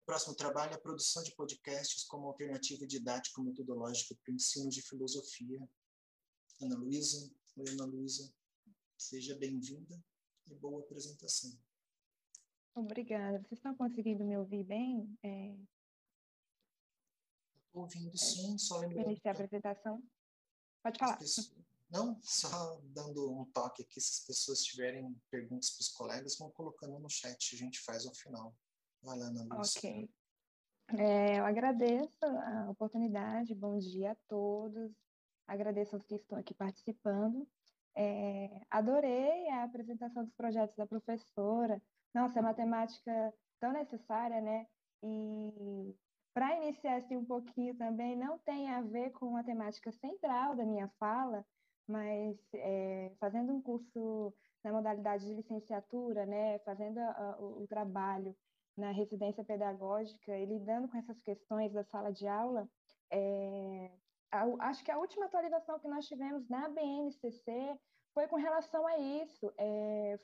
próximo trabalho é a produção de podcasts como alternativa didático-metodológica para o ensino de filosofia. Ana Luísa. Oi, Ana Luísa. Seja bem-vinda e boa apresentação. Obrigada. Vocês estão conseguindo me ouvir bem? Estou ouvindo, sim, só lembrando. Iniciar a apresentação? Pode falar. Não, só dando um toque aqui, se as pessoas tiverem perguntas para os colegas, vão colocando no chat, a gente faz ao final. Vai lá, Ana Luísa. Ok. Eu agradeço a oportunidade, bom dia a todos, agradeço aos que estão aqui participando. Adorei a apresentação dos projetos da professora. Nossa, é uma temática tão necessária, né? E para iniciar assim, um pouquinho também, não tem a ver com a temática central da minha fala, mas fazendo um curso na modalidade de licenciatura, né? Fazendo o trabalho na residência pedagógica e lidando com essas questões da sala de aula, acho que a última atualização que nós tivemos na BNCC foi com relação a isso.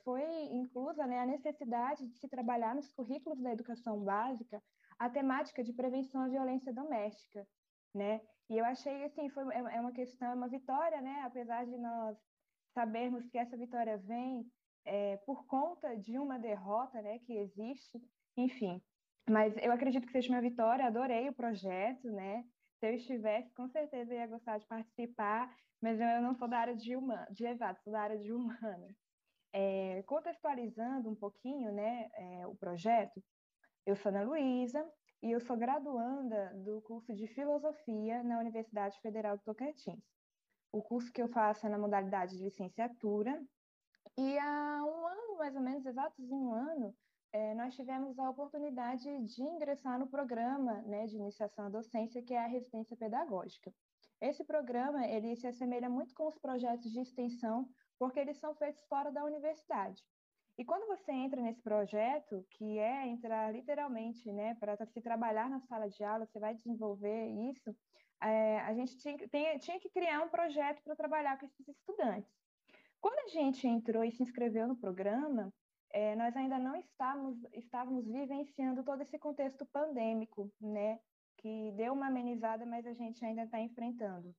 Foi inclusa, né, a necessidade de se trabalhar nos currículos da educação básica a temática de prevenção à violência doméstica, né? E eu achei, assim, é uma questão, é uma vitória, né? Apesar de nós sabermos que essa vitória vem por conta de uma derrota, né, que existe, enfim. Mas eu acredito que seja uma vitória, adorei o projeto, né? Se eu estivesse, com certeza eu ia gostar de participar, mas eu não sou da área de exato, sou da área de humanas. Contextualizando um pouquinho, né, o projeto, eu sou Ana Luísa e eu sou graduanda do curso de Filosofia na Universidade Federal do Tocantins. O curso que eu faço é na modalidade de licenciatura e há um ano, mais ou menos, exatos um ano, nós tivemos a oportunidade de ingressar no programa, né, de iniciação à docência, que é a residência pedagógica. Esse programa, ele se assemelha muito com os projetos de extensão, porque eles são feitos fora da universidade. E quando você entra nesse projeto, que é entrar literalmente, né, para se trabalhar na sala de aula, você vai desenvolver isso, a gente tinha que criar um projeto para trabalhar com esses estudantes. Quando a gente entrou e se inscreveu no programa, nós ainda não estávamos vivenciando todo esse contexto pandêmico, né, que deu uma amenizada, mas a gente ainda está enfrentando.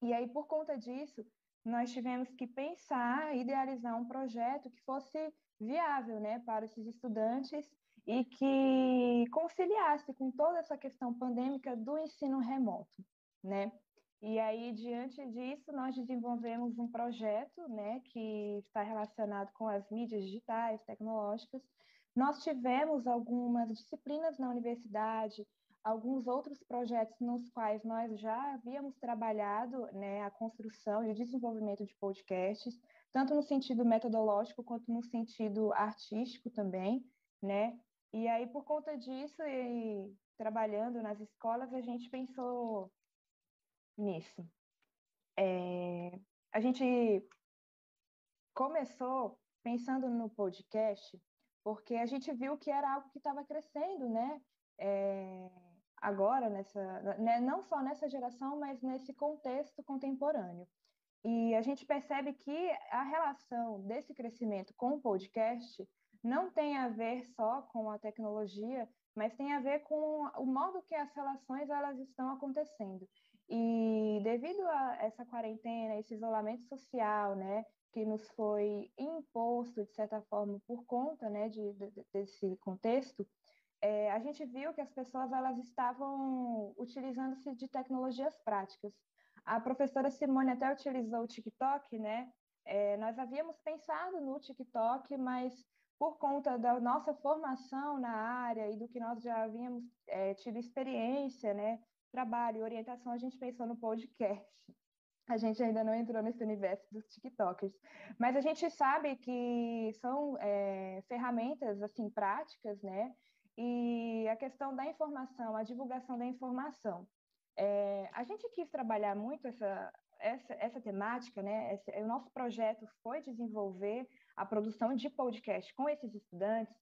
E aí, por conta disso, nós tivemos que pensar, idealizar um projeto que fosse viável, né, para esses estudantes e que conciliasse com toda essa questão pandêmica do ensino remoto, né? E aí, diante disso, nós desenvolvemos um projeto, né, que está relacionado com as mídias digitais, tecnológicas. Nós tivemos algumas disciplinas na universidade, alguns outros projetos nos quais nós já havíamos trabalhado, né, a construção e o desenvolvimento de podcasts, tanto no sentido metodológico quanto no sentido artístico também, né? E aí, por conta disso, e trabalhando nas escolas, a gente pensou nisso. A gente começou pensando no podcast porque a gente viu que era algo que estava crescendo, né? Agora, né? Não só nessa geração, mas nesse contexto contemporâneo. E a gente percebe que a relação desse crescimento com o podcast não tem a ver só com a tecnologia, mas tem a ver com o modo que as relações elas estão acontecendo. E devido a essa quarentena, esse isolamento social, né, que nos foi imposto, de certa forma, por conta, né, desse contexto, a gente viu que as pessoas elas estavam utilizando-se de tecnologias práticas. A professora Simone até utilizou o TikTok, né? Nós havíamos pensado no TikTok, mas por conta da nossa formação na área e do que nós já havíamos tido experiência, né? Trabalho e orientação, a gente pensou no podcast. A gente ainda não entrou nesse universo dos TikTokers, mas a gente sabe que são ferramentas assim práticas, né? E a questão da informação, a divulgação da informação. A gente quis trabalhar muito essa temática, né? O nosso projeto foi desenvolver a produção de podcast com esses estudantes,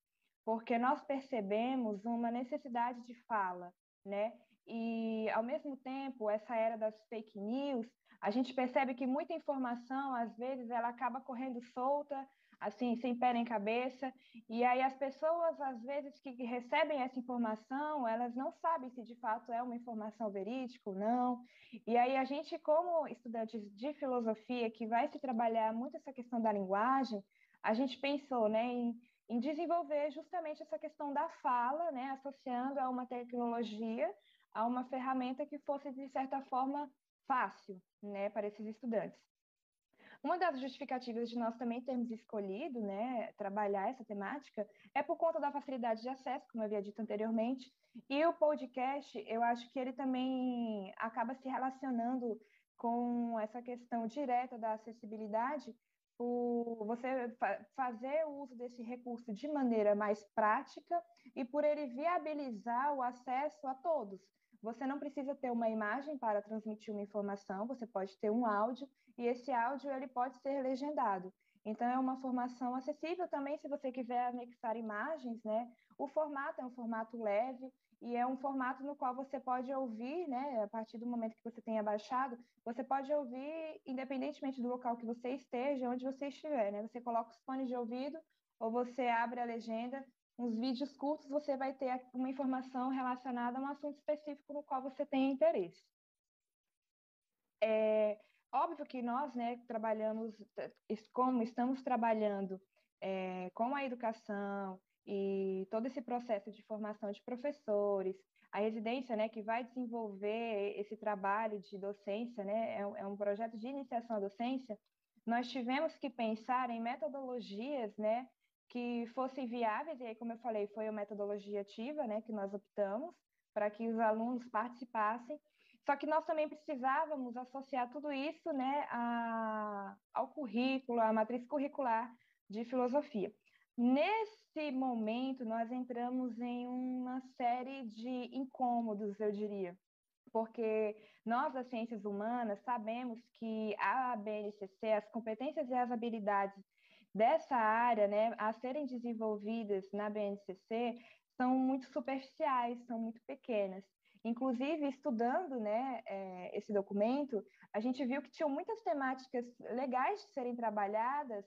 porque nós percebemos uma necessidade de fala, né? E, ao mesmo tempo, essa era das fake news, A gente percebe que muita informação, às vezes, ela acaba correndo solta, assim, sem pé nem cabeça, e aí as pessoas, às vezes, que recebem essa informação, elas não sabem se de fato é uma informação verídica ou não, e aí a gente, como estudantes de filosofia, que vai se trabalhar muito essa questão da linguagem, a gente pensou, né, em desenvolver justamente essa questão da fala, né, associando a uma tecnologia, a uma ferramenta que fosse, de certa forma, fácil, né, para esses estudantes. Uma das justificativas de nós também termos escolhido, né, trabalhar essa temática é por conta da facilidade de acesso, como eu havia dito anteriormente, e o podcast, eu acho que ele também acaba se relacionando com essa questão direta da acessibilidade, por você fazer o uso desse recurso de maneira mais prática e por ele viabilizar o acesso a todos. Você não precisa ter uma imagem para transmitir uma informação, você pode ter um áudio, e esse áudio ele pode ser legendado. Então, é uma formação acessível também, se você quiser anexar imagens, né? O formato é um formato leve e é um formato no qual você pode ouvir, né? A partir do momento que você tenha baixado, você pode ouvir independentemente do local que você esteja, onde você estiver, né? Você coloca os fones de ouvido ou você abre a legenda. Nos vídeos curtos, você vai ter uma informação relacionada a um assunto específico no qual você tem interesse. Óbvio que nós, né, trabalhamos, como estamos trabalhando com a educação e todo esse processo de formação de professores, a residência, né, que vai desenvolver esse trabalho de docência, né, é um projeto de iniciação à docência, nós tivemos que pensar em metodologias, né, que fossem viáveis, e aí, como eu falei, foi a metodologia ativa, né, que nós optamos para que os alunos participassem. Só que nós também precisávamos associar tudo isso, né, ao currículo, à matriz curricular de filosofia. Nesse momento, nós entramos em uma série de incômodos, eu diria, porque nós, das ciências humanas, sabemos que a BNCC, as competências e as habilidades dessa área, né, a serem desenvolvidas na BNCC, são muito superficiais, são muito pequenas. Inclusive, estudando, né, esse documento, a gente viu que tinham muitas temáticas legais de serem trabalhadas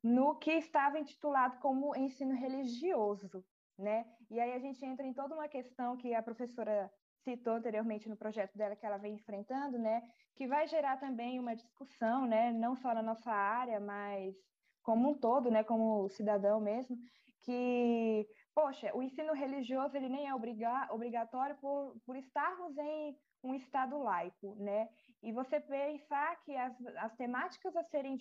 no que estava intitulado como ensino religioso, né? E aí a gente entra em toda uma questão que a professora citou anteriormente no projeto dela que ela vem enfrentando, né? Que vai gerar também uma discussão, né? Não só na nossa área, mas como um todo, né? Como cidadão mesmo, que poxa, o ensino religioso ele nem é obrigatório por estarmos em um Estado laico, né? E você pensar que as temáticas a serem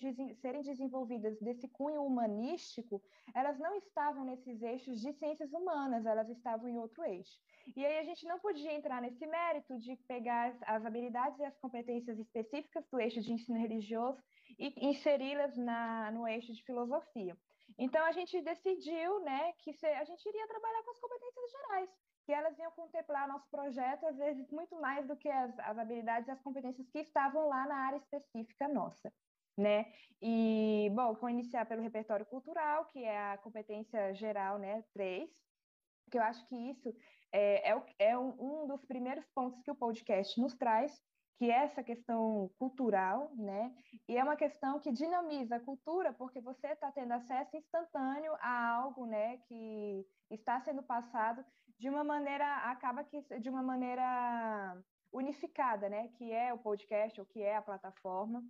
desenvolvidas desse cunho humanístico, elas não estavam nesses eixos de ciências humanas, elas estavam em outro eixo. E aí a gente não podia entrar nesse mérito de pegar as habilidades e as competências específicas do eixo de ensino religioso e inseri-las no eixo de filosofia. Então, a gente decidiu, né, que a gente iria trabalhar com as competências gerais, que elas iam contemplar nosso projeto, às vezes, muito mais do que as habilidades e as competências que estavam lá na área específica nossa, né? E, bom, vou iniciar pelo repertório cultural, que é a competência geral, né, 3, que eu acho que isso é um dos primeiros pontos que o podcast nos traz, que é essa questão cultural, né? E é uma questão que dinamiza a cultura, porque você está tendo acesso instantâneo a algo, né, que está sendo passado de uma maneira, acaba que de uma maneira unificada, né? Que é o podcast, ou que é a plataforma.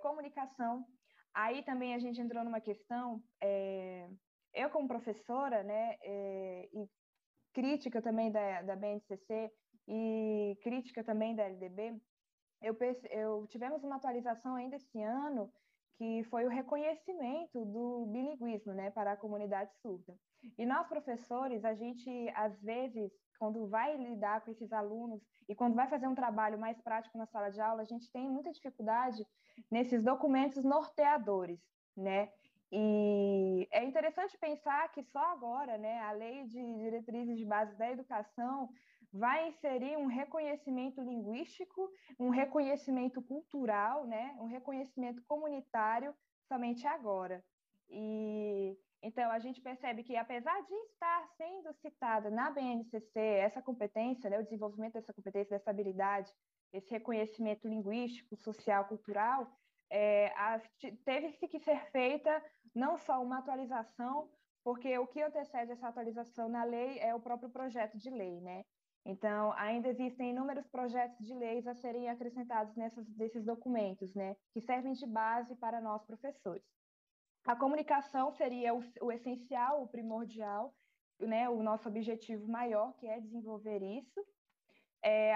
Comunicação. Aí também a gente entrou numa questão, eu como professora, né, e crítica também da BNCC e crítica também da LDB, tivemos uma atualização ainda esse ano, que foi o reconhecimento do bilinguismo, né, para a comunidade surda. E nós, professores, a gente, às vezes, quando vai lidar com esses alunos e quando vai fazer um trabalho mais prático na sala de aula, a gente tem muita dificuldade nesses documentos norteadores, né? E é interessante pensar que só agora, né, a Lei de Diretrizes de Base da Educação vai inserir um reconhecimento linguístico, um reconhecimento cultural, né, um reconhecimento comunitário somente agora. E então a gente percebe que, apesar de estar sendo citada na BNCC essa competência, né, o desenvolvimento dessa competência, dessa habilidade esse reconhecimento linguístico, social, cultural, teve-se que ser feita não só uma atualização, porque o que antecede essa atualização na lei é o próprio projeto de lei, né? Então, ainda existem inúmeros projetos de leis a serem acrescentados nesses documentos, né? Que servem de base para nós, professores. A comunicação seria o essencial, o primordial, né? O nosso objetivo maior, que é desenvolver isso.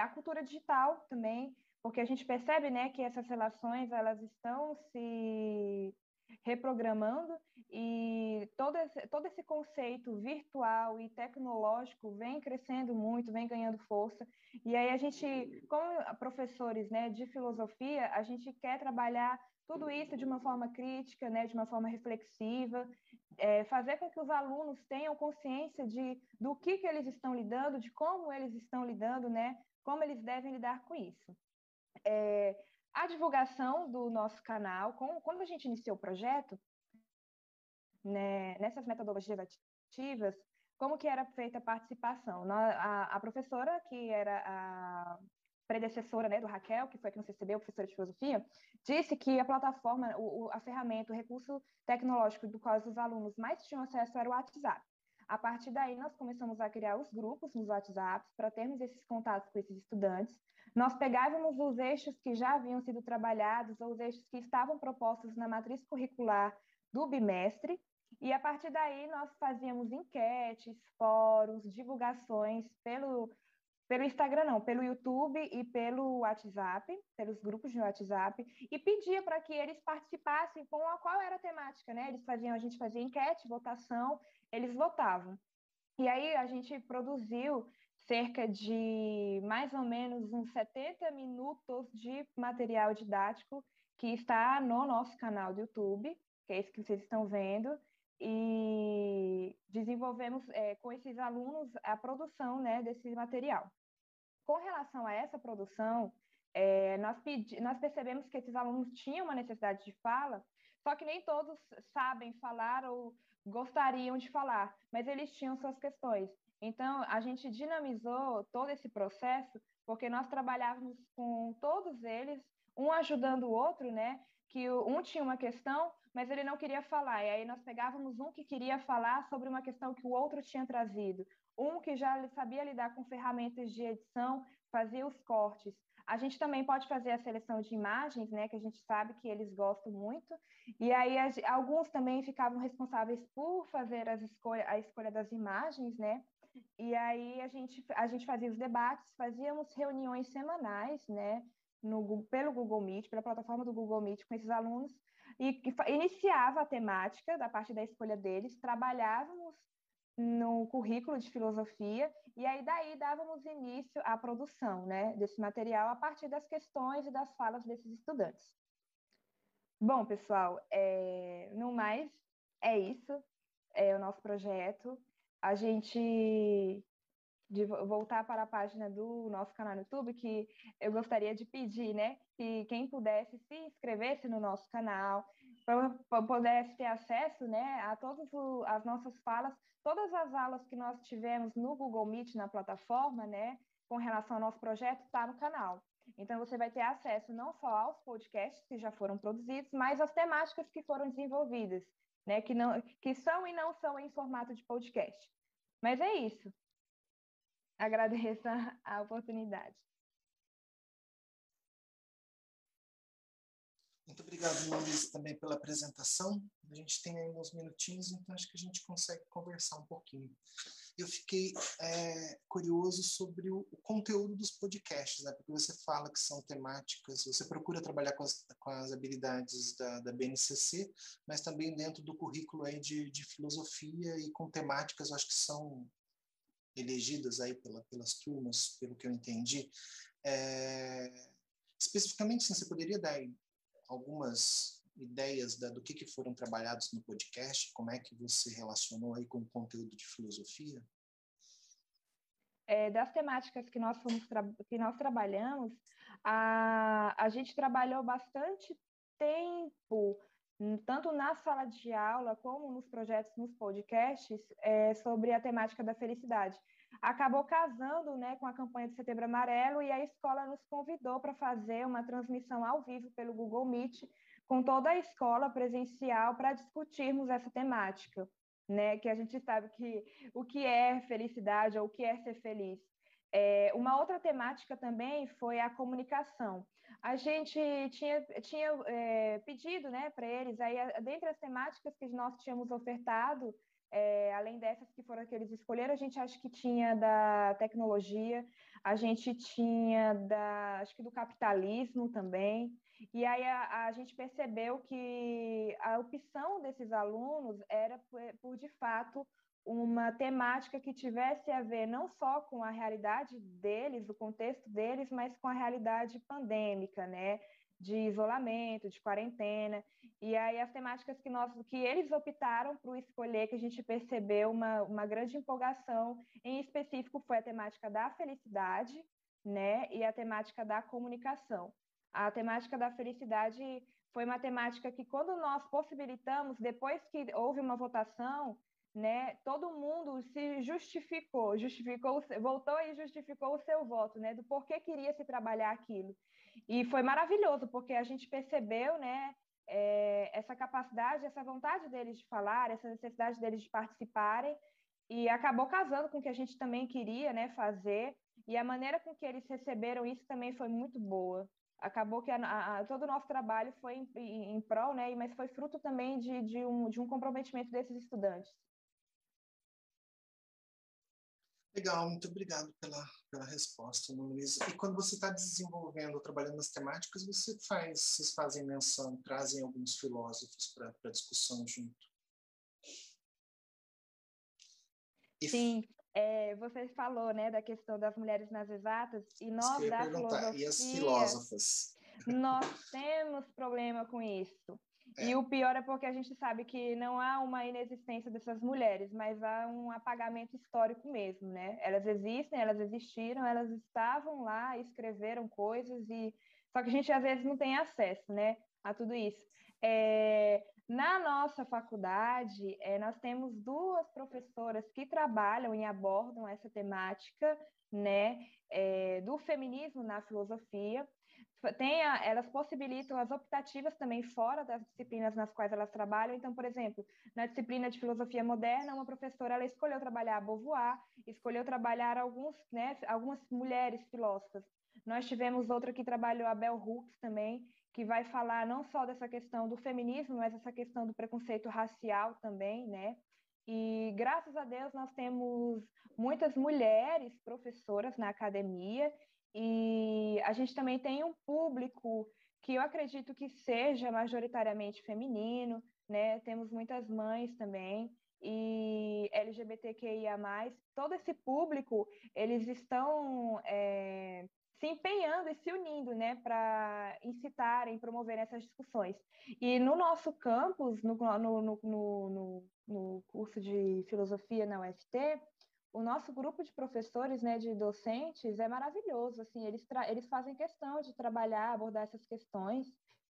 A cultura digital também, porque a gente percebe, né, que essas relações elas estão se reprogramando e todo esse conceito virtual e tecnológico vem crescendo muito, vem ganhando força. E aí a gente, como professores, né, de filosofia, a gente quer trabalhar tudo isso de uma forma crítica, né, de uma forma reflexiva, fazer com que os alunos tenham consciência do que eles estão lidando, de como eles estão lidando, né, como eles devem lidar com isso. A divulgação do nosso canal, quando a gente iniciou o projeto, né, nessas metodologias ativas, como que era feita a participação? A professora, que era a predecessora, né, do Raquel, que foi quem nos recebeu, professora de filosofia, disse que a plataforma, a ferramenta, o recurso tecnológico do qual os alunos mais tinham acesso era o WhatsApp. A partir daí, nós começamos a criar os grupos nos WhatsApps para termos esses contatos com esses estudantes. Nós pegávamos os eixos que já haviam sido trabalhados ou os eixos que estavam propostos na matriz curricular do bimestre, e a partir daí nós fazíamos enquetes, fóruns, divulgações pelo Instagram não, pelo YouTube e pelo WhatsApp, pelos grupos de WhatsApp, e pedia para que eles participassem com qual era a temática, né? A gente fazia enquete, votação, eles votavam. E aí a gente produziu cerca de mais ou menos uns 70 minutos de material didático que está no nosso canal do YouTube, que é esse que vocês estão vendo, e desenvolvemos com esses alunos a produção, né, desse material. Com relação a essa produção, nós percebemos que esses alunos tinham uma necessidade de fala, só que nem todos sabem falar ou gostariam de falar, mas eles tinham suas questões. Então, a gente dinamizou todo esse processo, porque nós trabalhávamos com todos eles, um ajudando o outro, né? Que um tinha uma questão, mas ele não queria falar. E aí nós pegávamos um que queria falar sobre uma questão que o outro tinha trazido, um que já sabia lidar com ferramentas de edição, fazia os cortes. A gente também pode fazer a seleção de imagens, né, que a gente sabe que eles gostam muito, e aí alguns também ficavam responsáveis por fazer a escolha das imagens, né, e aí a gente fazia os debates, fazíamos reuniões semanais, né, pelo Google Meet, pela plataforma do Google Meet com esses alunos, e iniciava a temática da parte da escolha deles, trabalhávamos no currículo de filosofia, e aí daí dávamos início à produção, né, desse material a partir das questões e das falas desses estudantes. Bom, pessoal, no mais, é isso, é o nosso projeto. A gente voltar para a página do nosso canal no YouTube, que eu gostaria de pedir, né, que quem pudesse se inscrevesse no nosso canal, para pudesse ter acesso, né, a todas as nossas falas, todas as aulas que nós tivemos no Google Meet, na plataforma, né, com relação ao nosso projeto, está no canal. Então, você vai ter acesso não só aos podcasts que já foram produzidos, mas às temáticas que foram desenvolvidas, né, que são e não são em formato de podcast. Mas é isso. Agradeço a oportunidade. Muito obrigado, Luiz, também pela apresentação. A gente tem aí uns minutinhos, então acho que a gente consegue conversar um pouquinho. Eu fiquei curioso sobre o conteúdo dos podcasts, né? Porque você fala que são temáticas, você procura trabalhar com as habilidades da BNCC, mas também dentro do currículo aí de filosofia e com temáticas, eu acho que são elegidas aí pelas turmas, pelo que eu entendi. Especificamente, sim, você poderia dar aí algumas ideias do que foram trabalhados no podcast, como é que você relacionou aí com o conteúdo de filosofia? Das temáticas que nós trabalhamos, a gente trabalhou bastante tempo, tanto na sala de aula como nos projetos, nos podcasts, sobre a temática da felicidade. acabou casando, né, com a campanha do Setembro Amarelo, e a escola nos convidou para fazer uma transmissão ao vivo pelo Google Meet, com toda a escola presencial, para discutirmos essa temática, né, que a gente sabe que o que é felicidade ou o que é ser feliz. Uma outra temática também foi a comunicação. A gente tinha pedido, né, para eles, aí, dentre as temáticas que nós tínhamos ofertado, além dessas que foram que eles escolheram, a gente acha que tinha da tecnologia, a gente tinha acho que do capitalismo também, e aí a gente percebeu que a opção desses alunos era por de fato, uma temática que tivesse a ver não só com a realidade deles, o contexto deles, mas com a realidade pandêmica, né? De isolamento, de quarentena. E aí as temáticas que eles optaram por escolher, que a gente percebeu uma grande empolgação, em específico foi a temática da felicidade, né? E a temática da comunicação. A temática da felicidade foi uma temática que, quando nós possibilitamos, depois que houve uma votação, né, todo mundo se justificou, voltou e justificou o seu voto, né, do porquê queria se trabalhar aquilo. E foi maravilhoso, porque a gente percebeu, né, essa capacidade, essa vontade deles de falar, essa necessidade deles de participarem, e acabou casando com o que a gente também queria, né, fazer, e a maneira com que eles receberam isso também foi muito boa. Acabou que todo o nosso trabalho foi em prol, né, mas foi fruto também de um comprometimento desses estudantes. Legal, muito obrigado pela resposta, Luísa. E quando você está desenvolvendo, trabalhando nas temáticas, vocês fazem menção, trazem alguns filósofos para discussão junto? Sim, você falou, né, da questão das mulheres nas exatas, e nós da filosofia, e as filósofas? Nós temos problema com isso. E o pior é porque a gente sabe que não há uma inexistência dessas mulheres, mas há um apagamento histórico mesmo, né? Elas existem, elas existiram, elas estavam lá, escreveram coisas, só que a gente às vezes não tem acesso, né, a tudo isso. Na nossa faculdade, nós temos 2 professoras que trabalham e abordam essa temática, né, do feminismo na filosofia. Elas possibilitam as optativas também fora das disciplinas nas quais elas trabalham. Então, por exemplo, na disciplina de filosofia moderna, uma professora ela escolheu trabalhar a Beauvoir, escolheu trabalhar algumas mulheres filósofas. Nós tivemos outra que trabalhou a Bell Hooks também, que vai falar não só dessa questão do feminismo, mas essa questão do preconceito racial também, né? E graças a Deus nós temos muitas mulheres professoras na academia, e a gente também tem um público que eu acredito que seja majoritariamente feminino, né? Temos muitas mães também, e LGBTQIA+, todo esse público, eles estão se empenhando e se unindo, né, para incitarem, promoverem essas discussões. E no nosso campus, no curso de filosofia na UFT, o nosso grupo de professores, né, de docentes, é maravilhoso. Assim, eles fazem questão de trabalhar, abordar essas questões.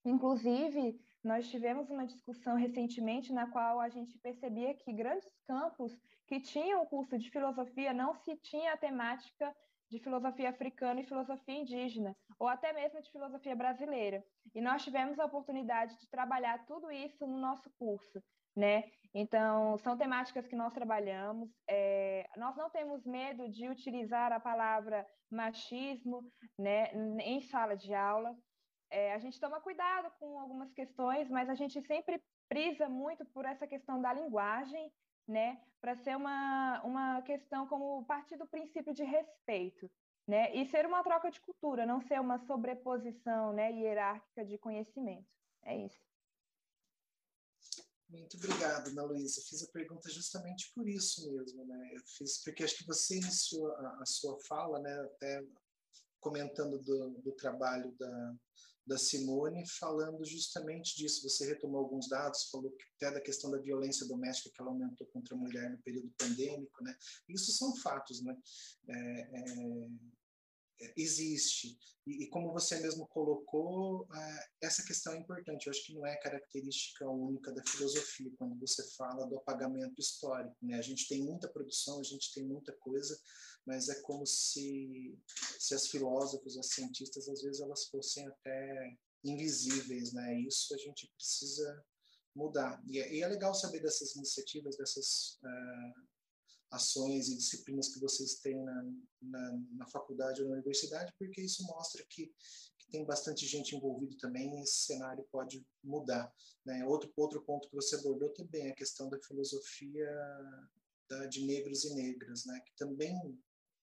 Inclusive, nós tivemos uma discussão recentemente na qual a gente percebia que grandes campos que tinham o curso de filosofia não se tinha a temática de filosofia africana e filosofia indígena, ou até mesmo de filosofia brasileira. E nós tivemos a oportunidade de trabalhar tudo isso no nosso curso, né? Então, são temáticas que nós trabalhamos. Nós não temos medo de utilizar a palavra machismo, né, em sala de aula. A gente toma cuidado com algumas questões, mas a gente sempre prisa muito por essa questão da linguagem, né, para ser uma questão como partir do princípio de respeito, né, e ser uma troca de cultura, não ser uma sobreposição, né, hierárquica de conhecimento. É isso. Muito obrigado, Ana Luísa. Fiz a pergunta justamente por isso mesmo, né? Eu fiz porque acho que você iniciou a sua fala, né, até comentando do trabalho da Simone, falando justamente disso. Você retomou alguns dados, falou até da questão da violência doméstica que ela aumentou contra a mulher no período pandêmico, né? Isso são fatos, né? existe. E como você mesmo colocou, essa questão é importante. Eu acho que não é característica única da filosofia, quando você fala do apagamento histórico, né? A gente tem muita produção, a gente tem muita coisa, mas é como se as filósofos, as cientistas, às vezes elas fossem até invisíveis, né? Isso a gente precisa mudar. E é legal saber dessas iniciativas, dessas ações e disciplinas que vocês têm na faculdade ou na universidade, porque isso mostra que tem bastante gente envolvida também e esse cenário pode mudar, né? Outro ponto que você abordou também é a questão da filosofia de negros e negras, né? Que também,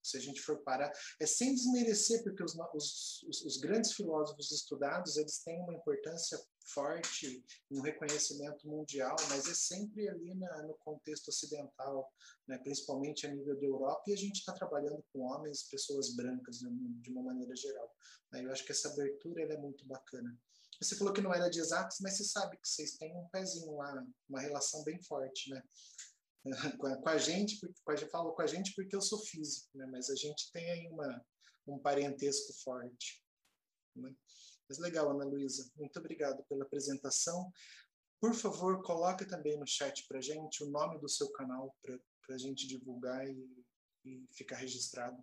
se a gente for parar, é sem desmerecer, porque os grandes filósofos estudados, eles têm uma importância forte, um reconhecimento mundial, mas é sempre ali no contexto ocidental, né, principalmente a nível da Europa, e a gente está trabalhando com homens, pessoas brancas, né, de uma maneira geral. Eu acho que essa abertura ela é muito bacana. Você falou que não era de exatos, mas você sabe que vocês têm um pezinho lá, uma relação bem forte, né? Com a gente, eu falo com a gente porque eu sou físico, né? Mas a gente tem aí um parentesco forte, né? Mas legal, Ana Luísa, muito obrigado pela apresentação. Por favor, coloque também no chat para a gente o nome do seu canal para a gente divulgar e ficar registrado.